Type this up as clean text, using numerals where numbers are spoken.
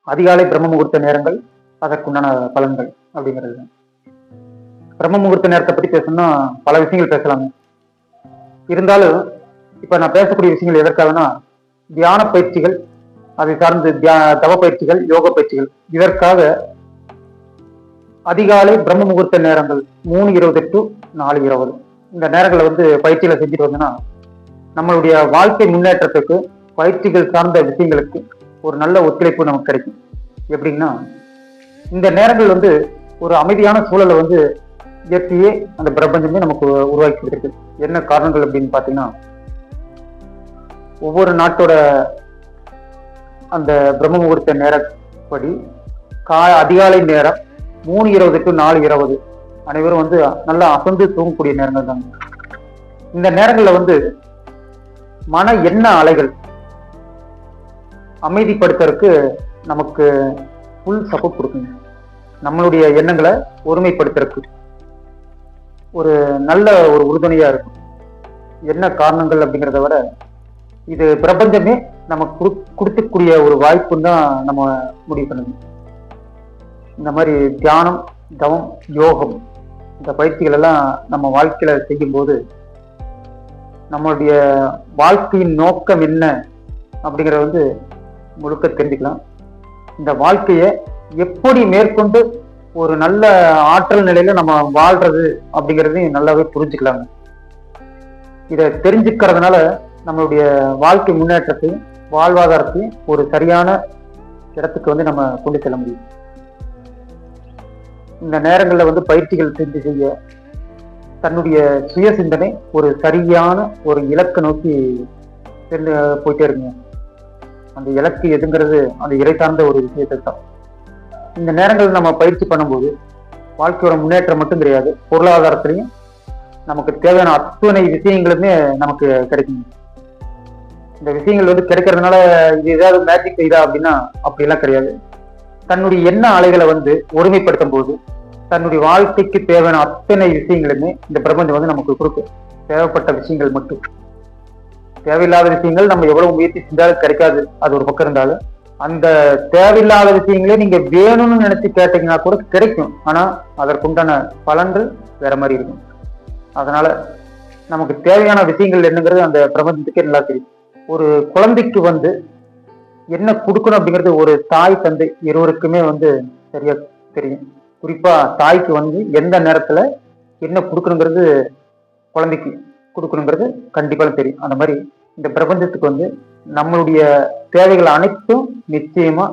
அதிகாலை பிரம்ம முகூர்த்த நேரங்கள், அதற்குண்டான பலன்கள் அப்படிங்கிறது. பிரம்ம முகூர்த்த நேரத்தை பத்தி பேசணும்னா பல விஷயங்கள் பேசலாங்க. இருந்தாலும் இப்ப நான் பேசக்கூடிய விஷயங்கள் எதற்காகனா, தியான பயிற்சிகள், அதை சார்ந்து தவ பயிற்சிகள், யோக பயிற்சிகள், இதற்காக அதிகாலை பிரம்ம முகூர்த்த நேரங்கள் 3:20 to 4:20 இந்த நேரங்களை பயிற்சிகளை செஞ்சுட்டு வந்தோம்னா நம்மளுடைய வாழ்க்கை முன்னேற்றத்துக்கு, பயிற்சிகள் சார்ந்த விஷயங்களுக்கு ஒரு நல்ல ஒத்துழைப்பு நமக்கு கிடைக்கும். எப்படின்னா, இந்த நேரங்கள் ஒரு அமைதியான சூழலை இயற்கையே, அந்த பிரபஞ்சமே நமக்கு உருவாக்கி கொடுத்துருக்கு. என்ன காரணங்கள் அப்படின்னு பாத்தீங்கன்னா, ஒவ்வொரு நாட்டோட அந்த பிரம்ம முகூர்த்த நேரப்படி அதிகாலை நேரம் 3:20 to 4:20 அனைவரும் நல்லா அசந்து தூங்கக்கூடிய நேரங்கள் தாங்க. இந்த நேரங்கள்ல மன எண்ண அலைகள் அமைதிப்படுத்துறதுக்கு நமக்கு ஃபுல் சப்போர்ட் கொடுக்குங்க. நம்மளுடைய எண்ணங்களை ஒருமைப்படுத்துறதுக்கு ஒரு நல்ல ஒரு உறுதுணையா இருக்கும். என்ன காரணங்கள் அப்படிங்கிறத விட, இது பிரபஞ்சமே நமக்கு கொடுக்கக்கூடிய ஒரு வாய்ப்புன்னு தான் நம்ம முடிவு பண்ணணும். இந்த மாதிரி தியானம், தவம், யோகம் இந்த பயிற்சிகள் எல்லாம் நம்ம வாழ்க்கையில செய்யும் போது நம்மளுடைய வாழ்க்கையின் நோக்கம் என்ன அப்படிங்கறத முழுக்க தெரிஞ்சுக்கலாம். இந்த வாழ்க்கைய எப்படி மேற்கொண்டு ஒரு நல்ல ஆற்றல் நிலையில நம்ம வாழ்றது அப்படிங்கறதையும் நல்லாவே புரிஞ்சுக்கலாங்க. இதை தெரிஞ்சுக்கிறதுனால நம்மளுடைய வாழ்க்கை முன்னேற்றத்தையும் வாழ்வாதாரத்தையும் ஒரு சரியான இடத்துக்கு நம்ம கொண்டு செல்ல முடியும். இந்த நேரங்கள்ல பயிற்சிகள் செஞ்சு செய்ய தன்னுடைய சுய சிந்தனை ஒரு சரியான ஒரு இலக்கை நோக்கி சென்று போயிட்டே இருக்குங்க. அந்த இலக்கு எதுங்கிறது அந்த இறை சார்ந்த ஒரு விஷயத்தை தான். இந்த நேரங்கள் நம்ம பயிற்சி பண்ணும்போது வாழ்க்கையோட முன்னேற்றம் மட்டும் கிடையாது, பொருளாதாரத்திலையும் நமக்கு தேவையான அத்தனை விஷயங்களுமே நமக்கு கிடைக்கும். இந்த விஷயங்கள் கிடைக்கிறதுனால இது ஏதாவது மேஜிக் செய்தா அப்படின்னா அப்படிலாம் கிடையாது. தன்னுடைய எண்ண அலைகளை ஒருமைப்படுத்தும் போது தன்னுடைய வாழ்க்கைக்கு தேவையான அத்தனை விஷயங்களுமே இந்த பிரபஞ்சம் நமக்கு கொடுக்கும். தேவைப்பட்ட விஷயங்கள் மட்டும். தேவையில்லாத விஷயங்கள் நம்ம எவ்வளவு முயற்சி செஞ்சாலும் கிடைக்காது. அது ஒரு பக்கம் இருந்தாலும், அந்த தேவையில்லாத விஷயங்களே நீங்க வேணும்னு நினைச்சு கேட்டீங்கன்னா கூட கிடைக்கும். ஆனா அதற்குண்டான பலன்கள் வேற மாதிரி இருக்கும். அதனால நமக்கு தேவையான விஷயங்கள் என்னங்கிறது அந்த பிரபஞ்சத்துக்கே நல்லா தெரியும். ஒரு குழந்தைக்கு என்ன கொடுக்கணும் அப்படிங்கிறது ஒரு தாய் தந்தை இருவருக்குமே சரியா தெரியும். குறிப்பா தாய்க்கு எந்த நேரத்துல என்ன கொடுக்கணுங்கிறது குழந்தைக்கு கொடுக்கணுங்கிறது கண்டிப்பா தெரியும். அந்த மாதிரி இந்த பிரபஞ்சத்துக்கு நம்மளுடைய தேவைகள் அனைத்தும் நிச்சயமா